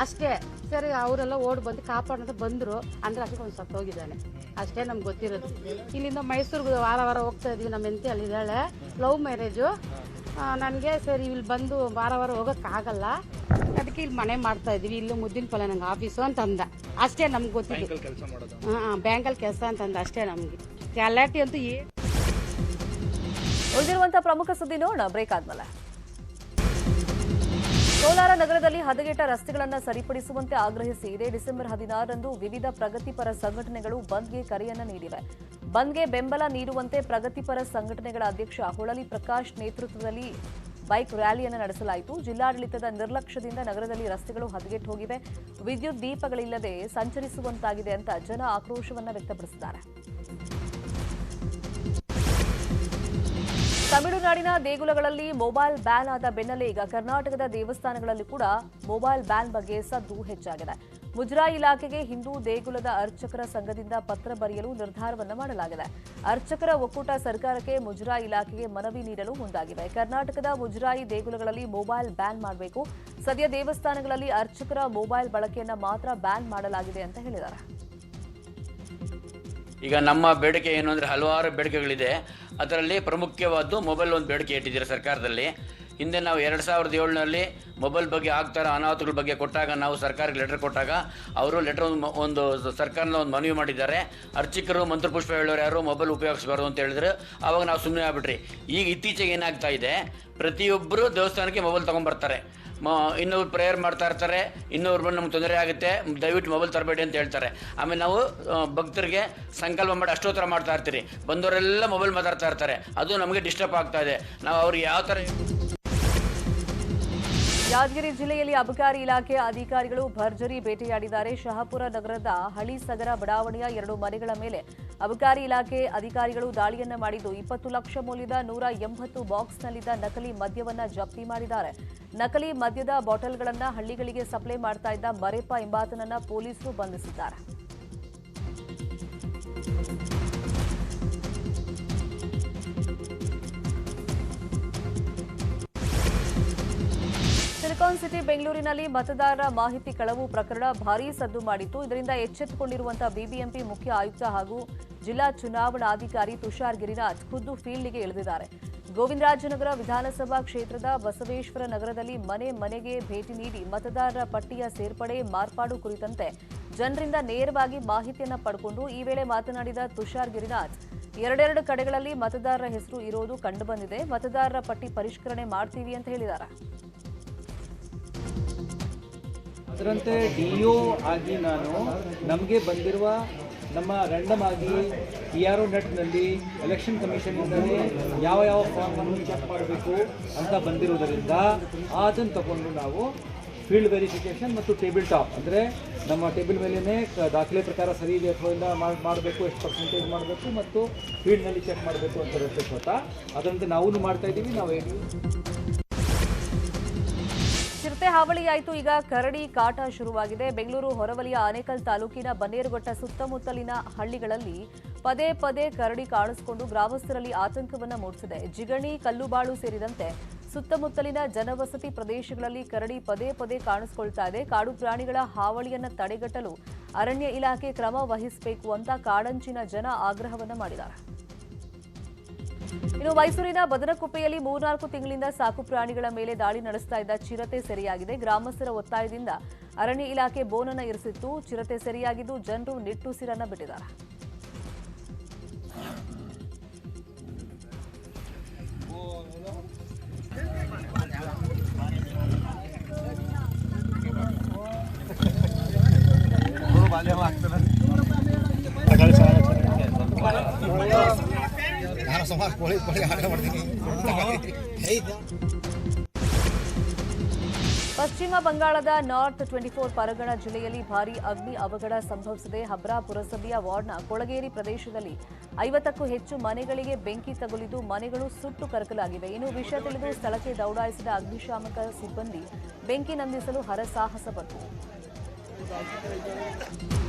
ಅಷ್ಟೇ. ಸರಿ, ಅವರೆಲ್ಲ ಓಡಿ ಬಂದು ಕಾಪಾಡೋದು ಬಂದರು. ಅಂದ್ರೆ ಅಷ್ಟೇ ಒಂದು ಸತ್ತೋಗಿದ್ದಾನೆ ಅಷ್ಟೇ ನಮ್ಗೆ ಗೊತ್ತಿರೋದು. ಇಲ್ಲಿಂದ ಮೈಸೂರಿಗೆ ವಾರ ಹೋಗ್ತಾ ಇದ್ವಿ. ನಮ್ಮ ಹೆಂಡತಿ ಅಲ್ಲಿದ್ದಾಳೆ, ಲವ್ ಮ್ಯಾರೇಜು. ನನಗೆ ಸರಿ ಇಲ್ಲಿ ಬಂದು ವಾರ ಹೋಗೋಕ್ಕಾಗಲ್ಲ, ಅದಕ್ಕೆ ಇಲ್ಲಿ ಮನೆ ಮಾಡ್ತಾ ಇದ್ವಿ. ಇಲ್ಲಿ ಮುದ್ದಿನ ಫಲ ನಂಗೆ ಆಫೀಸು ಅಂತ ಅಂದ ಅಷ್ಟೇ ನಮ್ಗೆ ಗೊತ್ತಿದ್ದು. ಬ್ಯಾಂಕಲ್ಲಿ ಕೆಲಸ ಅಂತಂದ ಅಷ್ಟೇ ನಮಗೆ. ಕ್ಯಾಲಾಟಿ ಅಂತೂ ಉಳಿದಿರುವಂತಹ ಪ್ರಮುಖ ಸುದ್ದಿ ನೋಡೋಣ ಬ್ರೇಕ್ ಆದ್ಮೇಲೆ. ಕೋಲಾರ ನಗರದಲ್ಲಿ ಹದಗೆಟ್ಟ ರಸ್ತೆಗಳನ್ನು ಸರಿಪಡಿಸುವಂತೆ ಆಗ್ರಹಿಸಿ ಇದೇ ಡಿಸೆಂಬರ್ 16ರಂದು ವಿವಿಧ ಪ್ರಗತಿಪರ ಸಂಘಟನೆಗಳು ಬಂದ್ಗೆ ಕರೆಯನ್ನ ನೀಡಿವೆ. ಬಂದ್ಗೆ ಬೆಂಬಲ ನೀಡುವಂತೆ ಪ್ರಗತಿಪರ ಸಂಘಟನೆಗಳ ಅಧ್ಯಕ್ಷ ಹೊಳಲಿ ಪ್ರಕಾಶ್ ನೇತೃತ್ವದಲ್ಲಿ ಬೈಕ್ ರ್ಯಾಲಿಯನ್ನು ನಡೆಸಲಾಯಿತು. ಜಿಲ್ಲಾಡಳಿತದ ನಿರ್ಲಕ್ಷ್ಯದಿಂದ ನಗರದಲ್ಲಿ ರಸ್ತೆಗಳು ಹದಗೆಟ್ಟು ಹೋಗಿವೆ, ವಿದ್ಯುತ್ ದೀಪಗಳಿಲ್ಲದೆ ಸಂಚರಿಸುವಂತಾಗಿದೆ ಅಂತ ಜನ ಆಕ್ರೋಶವನ್ನು ವ್ಯಕ್ತಪಡಿಸಿದ್ದಾರೆ. ತಮಿಳುನಾಡಿನ ದೇಗುಲಗಳಲ್ಲಿ ಮೊಬೈಲ್ ಬ್ಯಾನ್ ಆದ ಬೆನ್ನಲ್ಲೇ ಈಗ ಕರ್ನಾಟಕದ ದೇವಸ್ಥಾನಗಳಲ್ಲಿ ಕೂಡ ಮೊಬೈಲ್ ಬ್ಯಾನ್ ಬಗ್ಗೆ ಸದ್ದು ಹೆಚ್ಚಾಗಿದೆ. ಮುಜರಾಯಿ ಇಲಾಖೆಗೆ ಹಿಂದೂ ದೇಗುಲದ ಅರ್ಚಕರ ಸಂಘದಿಂದ ಪತ್ರ ಬರೆಯಲು ನಿರ್ಧಾರವನ್ನು ಮಾಡಲಾಗಿದೆ. ಅರ್ಚಕರ ಒಕ್ಕೂಟ ಸರ್ಕಾರಕ್ಕೆ ಮುಜರಾಯಿ ಇಲಾಖೆಗೆ ಮನವಿ ನೀಡಲು ಮುಂದಾಗಿವೆ. ಕರ್ನಾಟಕದ ಮುಜರಾಯಿ ದೇಗುಲಗಳಲ್ಲಿ ಮೊಬೈಲ್ ಬ್ಯಾನ್ ಮಾಡಬೇಕು. ಸದ್ಯ ದೇವಸ್ಥಾನಗಳಲ್ಲಿ ಅರ್ಚಕರ ಮೊಬೈಲ್ ಬಳಕೆಯನ್ನ ಮಾತ್ರ ಬ್ಯಾನ್ ಮಾಡಲಾಗಿದೆ ಅಂತ ಹೇಳಿದ್ದಾರೆ. ಈಗ ನಮ್ಮ ಬೇಡಿಕೆ ಏನು ಅಂದರೆ ಹಲವಾರು ಬೇಡಿಕೆಗಳಿದೆ. ಅದರಲ್ಲಿ ಪ್ರಮುಖವಾದ್ದು ಮೊಬೈಲ್ ಒಂದು ಬೇಡಿಕೆ ಇಟ್ಟಿದ್ದೀರಾ ಸರ್ಕಾರದಲ್ಲಿ. ಹಿಂದೆ ನಾವು 2007ನಲ್ಲಿ ಮೊಬೈಲ್ ಬಗ್ಗೆ ಆಗ್ತಾರ ಅನಾಹುತಗಳ ಬಗ್ಗೆ ಕೊಟ್ಟಾಗ ನಾವು ಸರ್ಕಾರಕ್ಕೆ ಲೆಟರ್ ಕೊಟ್ಟಾಗ ಅವರು ಲೆಟರ್ ಒಂದು ಸರ್ಕಾರದ ಒಂದು ಮನವಿ ಮಾಡಿದ್ದಾರೆ. ಅರ್ಚಕರು ಮಂತ್ರಪುಷ್ಪ ಹೇಳೋರು ಯಾರು ಮೊಬೈಲ್ ಉಪಯೋಗಿಸಬಾರ್ದು ಅಂತ ಹೇಳಿದ್ರು. ಆವಾಗ ನಾವು ಸುಮ್ಮನೆ ಆಗ್ಬಿಟ್ರಿ. ಈಗ ಇತ್ತೀಚೆಗೆ ಏನಾಗ್ತಾ ಇದೆ, ಪ್ರತಿಯೊಬ್ಬರು ದೇವಸ್ಥಾನಕ್ಕೆ ಮೊಬೈಲ್ ತೊಗೊಂಡ್ಬರ್ತಾರೆ. ಇನ್ನೊಬ್ರು ಪ್ರೇಯರ್ ಮಾಡ್ತಾ ಇರ್ತಾರೆ, ಇನ್ನೊಬ್ರು ಬಂದು ನಮ್ಗೆ ತೊಂದರೆ ಆಗುತ್ತೆ, ದಯವಿಟ್ಟು ಮೊಬೈಲ್ ತರಬೇಡಿ ಅಂತ ಹೇಳ್ತಾರೆ. ಆಮೇಲೆ ನಾವು ಭಕ್ತರಿಗೆ ಸಂಕಲ್ಪ ಮಾಡಿ ಅಷ್ಟೋತ್ತರ ಮಾಡ್ತಾ ಇರ್ತೀರಿ, ಬಂದವರೆಲ್ಲ ಮೊಬೈಲ್ ಮಾತಾಡ್ತಾ ಇರ್ತಾರೆ. ಅದು ನಮಗೆ ಡಿಸ್ಟರ್ಬ್ ಆಗ್ತಾ ಇದೆ. ನಾವು ಅವ್ರಿಗೆ ಯಾವ ಥರ ಯಾದಗಿರಿ ಜಿಲ್ಲೆಯಲ್ಲಿ ಅಬಕಾರಿ ಇಲಾಖೆ ಅಧಿಕಾರಿಗಳು ಭರ್ಜರಿ ಬೇಟೆಯಾಡಿದ್ದಾರೆ. ಶಹಾಪುರ ನಗರದ ಹಳಿಸಗರ ಬಡಾವಣೆಯ 2 ಮನೆಗಳ ಮೇಲೆ ಅಬಕಾರಿ ಇಲಾಖೆ ಅಧಿಕಾರಿಗಳು ದಾಳಿಯನ್ನ ಮಾಡಿದ್ದು 20 ಲಕ್ಷ ಮೌಲ್ಯದ 180 ಬಾಕ್ಸ್ನಲ್ಲಿದ್ದ ನಕಲಿ ಮದ್ಯವನ್ನ ಜಪ್ತಿ ಮಾಡಿದ್ದಾರೆ. ನಕಲಿ ಮದ್ಯದ ಬಾಟಲ್ಗಳನ್ನ ಹಳ್ಳಿಗಳಿಗೆ ಸಪ್ಲೈ ಮಾಡ್ತಾ ಇದ್ದ ಮರೇಪ ಎಂಬಾತನನ್ನ ಪೊಲೀಸರು ಬಂಧಿಸಿದ್ದಾರೆ. ಸಿಲಿಕಾನ್ ಸಿಟಿ ಬೆಂಗಳೂರಿನಲ್ಲಿ ಮತದಾರರ ಮಾಹಿತಿ ಕಳವು ಪ್ರಕರಣ ಭಾರೀ ಸದ್ದು ಮಾಡಿತ್ತು. ಇದರಿಂದ ಎಚ್ಚೆತ್ತುಕೊಂಡಿರುವಂತಹ ಬಿಬಿಎಂಪಿ ಮುಖ್ಯ ಆಯುಕ್ತ ಹಾಗೂ ಜಿಲ್ಲಾ ಚುನಾವಣಾಧಿಕಾರಿ ತುಷಾರ್ ಗಿರಿನಾಥ್ ಖುದ್ದು ಫೀಲ್ಡ್ಗೆ ಇಳಿದಿದ್ದಾರೆ. ಗೋವಿಂದರಾಜನಗರ ವಿಧಾನಸಭಾ ಕ್ಷೇತ್ರದ ಬಸವೇಶ್ವರ ನಗರದಲ್ಲಿ ಮನೆ ಮನೆಗೆ ಭೇಟಿ ನೀಡಿ ಮತದಾರರ ಪಟ್ಟಿಯ ಸೇರ್ಪಡೆ ಮಾರ್ಪಾಡು ಕುರಿತಂತೆ ಜನರಿಂದ ನೇರವಾಗಿ ಮಾಹಿತಿಯನ್ನು ಪಡೆದುಕೊಂಡು ಈ ವೇಳೆ ಮಾತನಾಡಿದ ತುಷಾರ್ ಗಿರಿನಾಥ್, 2 ಕಡೆಗಳಲ್ಲಿ ಮತದಾರರ ಹೆಸರು ಇರೋದು ಕಂಡುಬಂದಿದೆ. ಮತದಾರರ ಪಟ್ಟಿ ಪರಿಷ್ಕರಣೆ ಮಾಡ್ತೀವಿ ಅಂತ ಹೇಳಿದ್ದಾರೆ. ಅದರಂತೆ ಡಿಒ ಆಗಿ ನಾನು ನಮಗೆ ಬಂದಿರುವ ನಮ್ಮ ರ್ಯಾಂಡಮ್ ಆಗಿ PRO ನೆಟ್ನಲ್ಲಿ ಎಲೆಕ್ಷನ್ ಕಮಿಷನ್ನಿಂದಲೇ ಯಾವ ಫಾರ್ಮನ್ನು ಚೆಕ್ ಮಾಡಬೇಕು ಅಂತ ಬಂದಿರುವುದರಿಂದ ಅದನ್ನು ತಗೊಂಡು ನಾವು ಫೀಲ್ಡ್ ವೆರಿಫಿಕೇಷನ್ ಮತ್ತು ಟೇಬಲ್ ಟಾಪ್ ಅಂದರೆ ನಮ್ಮ ಟೇಬಲ್ ಮೇಲೇ ದಾಖಲೆ ಪ್ರಕಾರ ಸರಿ ಇದೆ ಅಥವಾ ಇಲ್ಲ ಮಾಡಬೇಕು, ಎಷ್ಟು ಪರ್ಸೆಂಟೇಜ್ ಮಾಡಬೇಕು ಮತ್ತು ಫೀಲ್ಡ್ನಲ್ಲಿ ಚೆಕ್ ಮಾಡಬೇಕು ಅಂತ ಇರುತ್ತೆ ಸ್ವತಃ. ಅದರಂತೆ ನಾವು ಮಾಡ್ತಾ ಇದ್ದೀವಿ. ನಾವು ಚಿರತೆ ಹಾವಳಿಯಾಯಿತು. ಈಗ ಕರಡಿ ಕಾಟ ಶುರುವಾಗಿದೆ. ಬೆಂಗಳೂರು ಹೊರವಲಯ ಆನೇಕಲ್ ತಾಲೂಕಿನ ಬನ್ನೇರುಘಟ್ಟ ಸುತ್ತಮುತ್ತಲಿನ ಹಳ್ಳಿಗಳಲ್ಲಿ ಪದೇ ಪದೇ ಕರಡಿ ಕಾಣಿಸಿಕೊಂಡು ಗ್ರಾಮಸ್ಥರಲ್ಲಿ ಆತಂಕವನ್ನ ಮೂಡಿಸಿದೆ. ಜಿಗಣಿ, ಕಲ್ಲುಬಾಳು ಸೇರಿದಂತೆ ಸುತ್ತಮುತ್ತಲಿನ ಜನವಸತಿ ಪ್ರದೇಶಗಳಲ್ಲಿ ಕರಡಿ ಪದೇ ಪದೇ ಕಾಣಿಸಿಕೊಳ್ತಾ ಇದೆ. ಕಾಡು ಪ್ರಾಣಿಗಳ ಹಾವಳಿಯನ್ನ ತಡೆಗಟ್ಟಲು ಅರಣ್ಯ ಇಲಾಖೆ ಕ್ರಮ ವಹಿಸಬೇಕು ಅಂತ ಕಾಡಂಚಿನ ಜನ ಆಗ್ರಹವನ್ನ ಮಾಡಿದ್ದಾರೆ. ಇನ್ನು ಮೈಸೂರಿನ ಬದನಕುಪ್ಪೆಯಲ್ಲಿ 3-4 ತಿಂಗಳಿಂದ ಸಾಕು ಪ್ರಾಣಿಗಳ ಮೇಲೆ ದಾಳಿ ನಡೆಸ್ತಾ ಇದ್ದ ಚಿರತೆ ಸೆರೆಯಾಗಿದೆ. ಗ್ರಾಮಸ್ಥರ ಒತ್ತಾಯದಿಂದ ಅರಣ್ಯ ಇಲಾಖೆ ಬೋನನ್ನ ಇರಿಸಿತ್ತು. ಚಿರತೆ ಸೆರೆಯಾಗಿದ್ದು ಜನರು ನಿಟ್ಟುಸಿರನ್ನ ಬಿಟ್ಟಿದ್ದಾರೆ. ಪಶ್ಚಿಮ ಬಂಗಾಳದ ನಾರ್ತ್ 24 ಪರಗಣ ಜಿಲ್ಲೆಯಲ್ಲಿ ಭಾರೀ ಅಗ್ನಿ ಅವಘಡ ಸಂಭವಿಸಿದೆ. ಹಬ್ರಾ ಪುರಸಭೆಯ ವಾರ್ಡ್ನ ಕೊಳಗೇರಿ ಪ್ರದೇಶದಲ್ಲಿ 50ಕ್ಕೂ ಹೆಚ್ಚು ಮನೆಗಳಿಗೆ ಬೆಂಕಿ ತಗುಲಿದ್ದು ಮನೆಗಳು ಸುಟ್ಟು ಕರಕಲಾಗಿವೆ. ಇನ್ನು ವಿಷಯ ತಿಳಿದು ಸ್ಥಳಕ್ಕೆ ದೌಡಾಯಿಸಿದ ಅಗ್ನಿಶಾಮಕ ಸಿಬ್ಬಂದಿ ಬೆಂಕಿ ನಂದಿಸಲು ಹರಸಾಹಸ ಪಟ್ಟರು.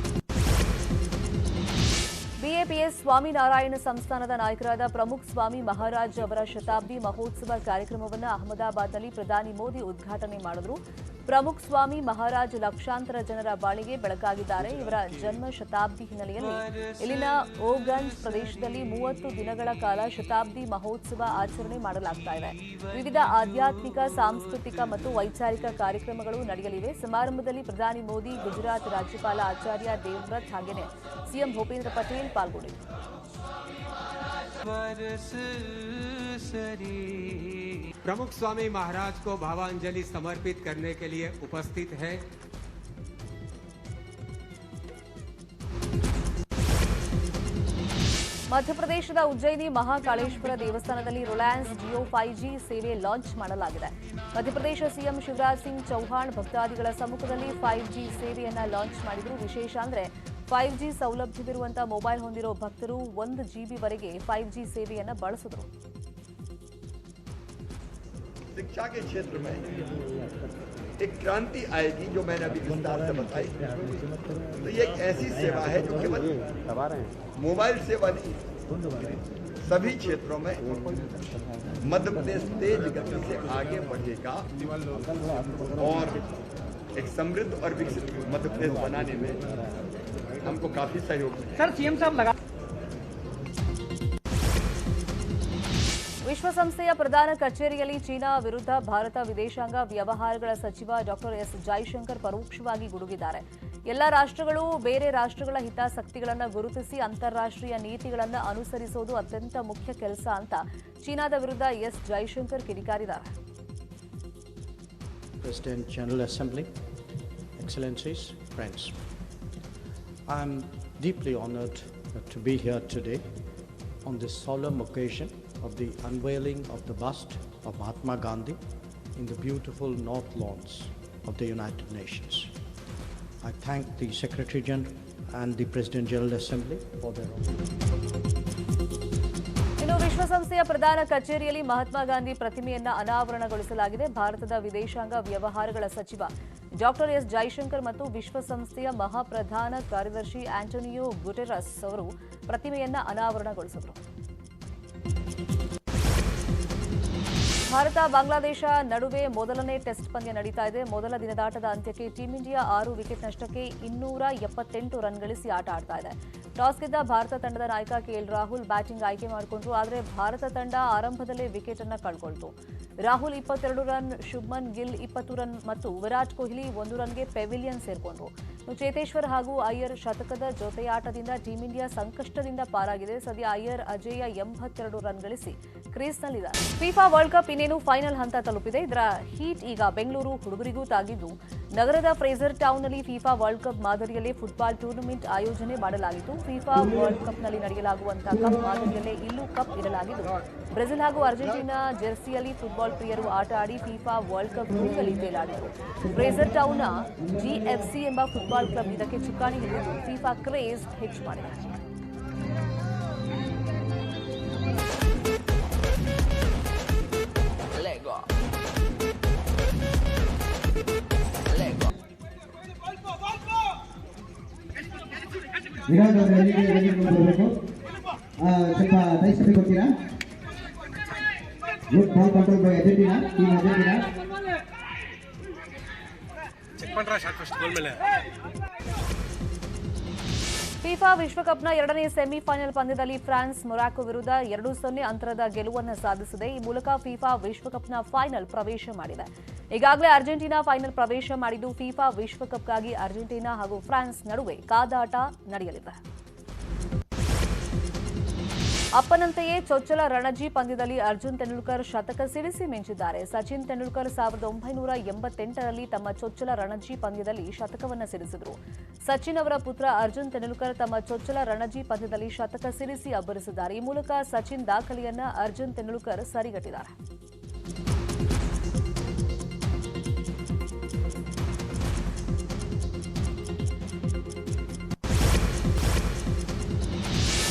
ಬಿಎಪಿಎಸ್ ಸ್ವಾಮಿನಾರಾಯಣ ಸಂಸ್ಥಾನದ ನಾಯಕರಾದ ಪ್ರಮುಖ್ ಸ್ವಾಮಿ ಮಹಾರಾಜ್ ಅವರ ಶತಾಬ್ದಿ ಮಹೋತ್ಸವ ಕಾರ್ಯಕ್ರಮವನ್ನು ಅಹಮದಾಬಾದ್ನಲ್ಲಿ ಪ್ರಧಾನಿ ಮೋದಿ ಉದ್ಘಾಟನೆ ಮಾಡಿದರು. ಪ್ರಮುಖ್ ಸ್ವಾಮಿ ಮಹಾರಾಜ್ ಲಕ್ಷಾಂತರ ಜನರ ಬಾಳಿಗೆ ಬೆಳಕಾಗಿದ್ದಾರೆ. ಇವರ ಜನ್ಮ ಶತಾಬ್ದಿ ಹಿನ್ನೆಲೆಯಲ್ಲಿ ಇಲ್ಲಿನ ಓಗಂಜ್ ಪ್ರದೇಶದಲ್ಲಿ 30 ದಿನಗಳ ಕಾಲ ಶತಾಬ್ದಿ ಮಹೋತ್ಸವ ಆಚರಣೆ ಮಾಡಲಾಗ್ತಾ ಇದೆ. ವಿವಿಧ ಆಧ್ಯಾತ್ಮಿಕ, ಸಾಂಸ್ಕೃತಿಕ ಮತ್ತು ವೈಚಾರಿಕ ಕಾರ್ಯಕ್ರಮಗಳು ನಡೆಯಲಿವೆ. ಸಮಾರಂಭದಲ್ಲಿ ಪ್ರಧಾನಿ ಮೋದಿ, ಗುಜರಾತ್ ರಾಜ್ಯಪಾಲ ಆಚಾರ್ಯ ದೇವವ್ರತ್ ಹಾಗೆಯೇ ಸಿಎಂ ಭೂಪೇಂದ್ರ ಪಟೇಲ್ ಪಾಲ್ಗೊಂಡಿದ್ದರು. प्रमुख स्वामी महाराज को भावांजलि समर्पित करने के लिए उपस्थित है। ಮಧ್ಯಪ್ರದೇಶದ ಉಜ್ಜಯಿನಿ ಮಹಾಕಾಳೇಶ್ವರ ದೇವಸ್ಥಾನದಲ್ಲಿ ರಿಲಯನ್ಸ್ ಜಿಯೋ 5G ಸೇವೆ ಲಾಂಚ್ ಮಾಡಲಾಗಿದೆ. ಮಧ್ಯಪ್ರದೇಶ ಸಿಎಂ ಶಿವರಾಜ್ ಸಿಂಗ್ ಚೌಹಾಣ್ ಭಕ್ತಾದಿಗಳ ಸಮ್ಮುಖದಲ್ಲಿ 5G ಸೇವೆಯನ್ನ ಲಾಂಚ್ ಮಾಡಿದ್ರು. ವಿಶೇಷ ಅಂದ್ರೆ 5G ಸೌಲಭ್ಯವಿರುವಂತಹ ಮೊಬೈಲ್ ಹೊಂದಿರೋ ಭಕ್ತರು 1 GB ವರೆಗೆ 5G ಸೇವೆಯನ್ನ ಬಳಸಿದ್ರು. शिक्षा के क्षेत्र में एक क्रांति आएगी जो मैंने अभी विस्तार से बताई। तो ये एक ऐसी सेवा है जो केवल मोबाइल सेवा नहीं, सभी क्षेत्रों में मध्य प्रदेश तेज गति से आगे बढ़ेगा और एक समृद्ध और विकसित मध्य प्रदेश बनाने में हमको काफी सहयोग मिलेगा। सर सीएम साहब लगा ವಿಶ್ವಸಂಸ್ಥೆಯ ಪ್ರಧಾನ ಕಚೇರಿಯಲ್ಲಿ ಚೀನಾ ವಿರುದ್ಧ ಭಾರತ ವಿದೇಶಾಂಗ ವ್ಯವಹಾರಗಳ ಸಚಿವ ಡಾಕ್ಟರ್ ಎಸ್ ಜೈಶಂಕರ್ ಪರೋಕ್ಷವಾಗಿ ಗುಡುಗಿದ್ದಾರೆ. ಎಲ್ಲ ರಾಷ್ಟ್ರಗಳು ಬೇರೆ ರಾಷ್ಟ್ರಗಳ ಹಿತಾಸಕ್ತಿಗಳನ್ನು ಗುರುತಿಸಿ ಅಂತಾರಾಷ್ಟ್ರೀಯ ನೀತಿಗಳನ್ನು ಅನುಸರಿಸುವುದು ಅತ್ಯಂತ ಮುಖ್ಯ ಕೆಲಸ ಅಂತ ಚೀನಾದ ವಿರುದ್ಧ ಎಸ್ ಜೈಶಂಕರ್ ಕಿಡಿಕಾರಿದ್ದಾರೆ. President, General Assembly, Excellencies, friends, I am deeply honored to be here today on this solemn occasion of the unveiling of the bust of Mahatma Gandhi in the beautiful North Lawns of the United Nations. I thank the Secretary General and the President General Assembly for their ಇನ್ನು ವಿಶ್ವಸಂಸ್ಥೆಯ ಪ್ರಧಾನ ಕಚೇರಿಯಲ್ಲಿ ಮಹಾತ್ಮ ಗಾಂಧಿ ಪ್ರತಿಮೆಯನ್ನ ಅನಾವರಣಗೊಳಿಸಲಾಗಿದೆ. ಭಾರತದ ವಿದೇಶಾಂಗ ವ್ಯವಹಾರಗಳ ಸಚಿವ doctor S Jaishankar ಮತ್ತು ವಿಶ್ವಸಂಸ್ಥೆಯ ಮಹಾಪ್ರಧಾನ ಕಾರ್ಯದರ್ಶಿ ಆಂಟೋನಿಯೋ ಗುಟೆರಸ್ ಅವರು ಪ್ರತಿಮೆಯನ್ನ ಅನಾವರಣಗೊಳಿಸಿದರು. ಭಾರತ ಬಾಂಗ್ಲಾದೇಶ ನಡುವೆ ಮೊದಲನೇ ಟೆಸ್ಟ್ ಪಂದ್ಯ ನಡೀತಾ ಇದೆ. ಮೊದಲ ದಿನದಾಟದ ಅಂತ್ಯಕ್ಕೆ ಟೀಂ ಇಂಡಿಯಾ 6 ವಿಕೆಟ್ ನಷ್ಟಕ್ಕೆ 278 ರನ್ ಗಳಿಸಿ ಆಟ ಆಡ್ತಾ ಇದೆ. ಟಾಸ್ ಗೆದ್ದ ಭಾರತ ತಂಡದ ನಾಯಕ ಕೆಎಲ್ ರಾಹುಲ್ ಬ್ಯಾಟಿಂಗ್ ಆಯ್ಕೆ ಮಾಡಿಕೊಂಡ್ರು. ಆದರೆ ಭಾರತ ತಂಡ ಆರಂಭದಲ್ಲೇ ವಿಕೆಟ್ ಅನ್ನು ಕಳ್ಕೊಳ್ತು. ರಾಹುಲ್ 22 ರನ್, ಶುಭ್ಮನ್ ಗಿಲ್ 20 ರನ್ ಮತ್ತು ವಿರಾಟ್ ಕೊಹ್ಲಿ 1 ರನ್ಗೆ ಪೆವಿಲಿಯನ್ ಸೇರ್ಕೊಂಡ್ರು. ಚೇತೇಶ್ವರ್ ಹಾಗೂ ಅಯ್ಯರ್ ಶತಕದ ಜೊತೆಯಾಟದಿಂದ ಟೀಂ ಇಂಡಿಯಾ ಸಂಕಷ್ಟದಿಂದ ಪಾರಾಗಿದೆ. ಸದ್ಯ ಅಯ್ಯರ್ ಅಜೇಯ 82 ರನ್ ಗಳಿಸಿ ಕ್ರೀಸ್ನಲ್ಲಿದ್ದಾರೆ. ಫಿಫಾ ವರ್ಲ್ಡ್ ಕಪ್ ಇನ್ನೇನು ಫೈನಲ್ ಹಂತ ತಲುಪಿದೆ. ಇದರ ಹೀಟ್ ಈಗ ಬೆಂಗಳೂರು ಹುಡುಗರಿಗೂ ತಾಗಿದ್ದು, ನಗರದ ಫ್ರೇಜರ್ ಟೌನ್ನಲ್ಲಿ ಫಿಫಾ ವರ್ಲ್ಡ್ ಕಪ್ ಮಾದರಿಯಲ್ಲೇ ಫುಟ್ಬಾಲ್ ಟೂರ್ನಮೆಂಟ್ ಆಯೋಜನೆ ಮಾಡಲಾಗಿತ್ತು. ಫಿಫಾ ವರ್ಲ್ಡ್ ಕಪ್ನಲ್ಲಿ ನಡೆಯಲಾಗುವಂತಹ ಕಪ್ ಮಾದರಿಯಲ್ಲೇ ಇಲ್ಲೂ ಕಪ್ ಇಡಲಾಗಿದ್ದು, ಬ್ರೆಜಿಲ್ ಹಾಗೂ ಅರ್ಜೆಂಟೀನಾ ಜೆರ್ಸಿಯಲ್ಲಿ ಫುಟ್ಬಾಲ್ ಪ್ರಿಯರು ಆಟ ಆಡಿ ಫಿಫಾ ವರ್ಲ್ಡ್ ಕಪ್ ಹುಡುಗಲಿ ತೇಲಾಡಿದರು. ಫ್ರೇಜರ್ ಟೌನ್ನ ಜಿಎಫ್ಸಿ ಎಂಬ ಫುಟ್ಬಾಲ್ ಕ್ಲಬ್ ಇದಕ್ಕೆ ಚುಕ್ಕಾಣಿ ಹಿಡಿದು ಫಿಫಾ ಕ್ರೇಜ್ ಹೆಚ್ಚು ಮಾಡಿದೆ. ವಿರಾಟ್ ಅವರು ಬರಬೇಕು. ಸ್ವಲ್ಪ ಟೈಸ್ಟ್ ಕೊಡ್ತೀರಾ? Good ball control by Argentina, team Argentina. FIFA ವಿಶ್ವಕಪ್ನ 2ನೇ ಸೆಮಿಫೈನಲ್ ಪಂದ್ಯದಲ್ಲಿ ಫ್ರಾನ್ಸ್ ಮೊರಾಕೊ ವಿರುದ್ಧ 2-0 ಅಂತರದ ಗೆಲುವನ್ನು ಸಾಧಿಸಿದೆ. ಈ ಮೂಲಕ ಫಿಫಾ ವಿಶ್ವಕಪ್ನ ಫೈನಲ್ ಪ್ರವೇಶ ಮಾಡಿದೆ. ಈಗಾಗಲೇ ಅರ್ಜೆಂಟೀನಾ ಫೈನಲ್ ಪ್ರವೇಶ ಮಾಡಿದ್ದು, ಫಿಫಾ ವಿಶ್ವಕಪ್ಗಾಗಿ ಅರ್ಜೆಂಟೀನಾ ಹಾಗೂ ಫ್ರಾನ್ಸ್ ನಡುವೆ ಕಾದಾಟ ನಡೆಯಲಿದೆ. ಅಪ್ಪನಂತೆಯೇ ಚೊಚ್ಚಲ ರಣಜಿ ಪಂದ್ಯದಲ್ಲಿ ಅರ್ಜುನ್ ತೆಂಡೂಲ್ಕರ್ ಶತಕ ಸಿಡಿಸಿ ಮಿಂಚಿದ್ದಾರೆ. ಸಚಿನ್ ತೆಂಡೂಲ್ಕರ್ 1988ರಲ್ಲಿ ತಮ್ಮ ಚೊಚ್ಚಲ ರಣಜಿ ಪಂದ್ಯದಲ್ಲಿ ಶತಕವನ್ನು ಸಿಡಿಸಿದರು. ಸಚಿನ್ ಅವರ ಪುತ್ರ ಅರ್ಜುನ್ ತೆಂಡೂಲ್ಕರ್ ತಮ್ಮ ಚೊಚ್ಚಲ ರಣಜಿ ಪಂದ್ಯದಲ್ಲಿ ಶತಕ ಸಿಡಿಸಿ ಅಬ್ಬರಿಸಿದ್ದಾರೆ. ಈ ಮೂಲಕ ಸಚಿನ್ ದಾಖಲೆಯನ್ನ ಅರ್ಜುನ್ ತೆಂಡೂಲ್ಕರ್ ಸರಿಗಟ್ಟಿದ್ದಾರೆ.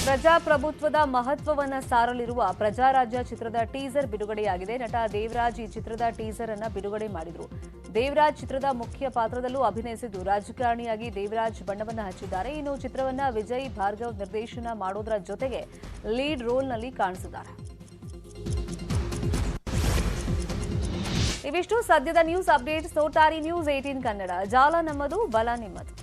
ಪ್ರಜಾಪ್ರಭುತ್ವದ ಮಹತ್ವವನ್ನು ಸಾರಲಿರುವ ಪ್ರಜಾರಾಜ್ಯ ಚಿತ್ರದ ಟೀಸರ್ ಬಿಡುಗಡೆಯಾಗಿದೆ. ನಟ ದೇವರಾಜ್ ಈ ಚಿತ್ರದ ಟೀಸರ್ ಅನ್ನು ಬಿಡುಗಡೆ ಮಾಡಿದರು. ದೇವರಾಜ್ ಚಿತ್ರದ ಮುಖ್ಯ ಪಾತ್ರದಲ್ಲೂ ಅಭಿನಯಿಸಿದ್ದು, ರಾಜಕಾರಣಿಯಾಗಿ ದೇವರಾಜ್ ಬಣ್ಣವನ್ನು ಹಚ್ಚಿದ್ದಾರೆ. ಇನ್ನು ಚಿತ್ರವನ್ನ ವಿಜಯ್ ಭಾರ್ಗವ್ ನಿರ್ದೇಶನ ಮಾಡೋದರ ಜೊತೆಗೆ ಲೀಡ್ ರೋಲ್ನಲ್ಲಿ ಕಾಣಿಸಿದ್ದಾರೆ. ಇವಿಷ್ಟು ಸದ್ಯದ ನ್ಯೂಸ್ ಅಪ್ಡೇಟ್ಸ್. ನೋಡ್ತಾ ಇರಿ ನ್ಯೂಸ್ 18 ಕನ್ನಡ. ಜಾಲ ನಮ್ಮದು, ಬಲ ನಿಮ್ಮದು.